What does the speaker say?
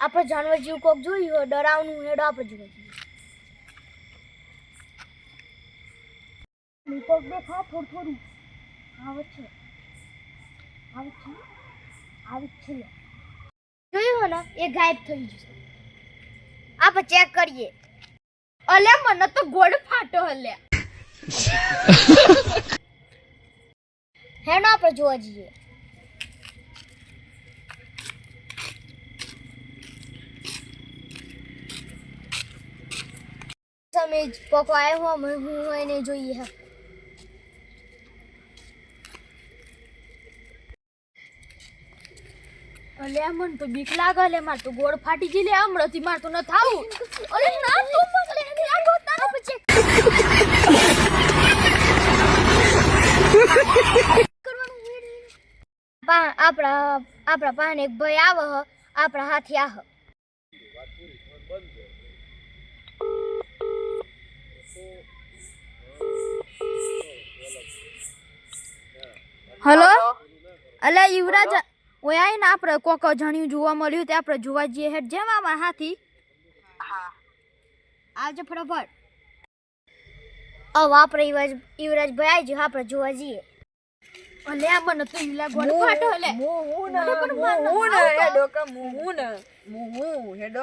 આપણે જાનવર જેવું કોક જોયું હોય ડરાવનું હેડો આપણે જોવા જઈએ. કોક દેખા થોડું થોડું આવે છે જોયું હો ને એ ગાયબ થઈ જશે. આપણે ચેક કરીએ. અલે મને તો ગોળ ફાટો હલે. હેડો આપણે જોવા જઈએ. તમે પકવાય હો હું હોય ને જોઈએ હે. અલે મન તો બીક લાગે લે માર તો ગોળ ફાટી ગઈ લે હમણાંથી માર તો ન થાવું. અલે ના તું મને આ ગોતાનો પછી આપણા પાને એક ભાઈ આવે હ આપણા હાથી આહ. હલો અલે યુવરાજ ઓય આઈ ને આપણે કોક જણ્યું જોવા મળ્યું તે આપણે જોવા જઈએ હેડ જેમ આમાં હાથી. હા આવજો ફટાફટ. આપણે યુવરાજ ભાઈ આવી જો આપણે જોવા જઈએ. અલે આ મને તો ઈલા ગોળ ફાટો હલે. હું હેડો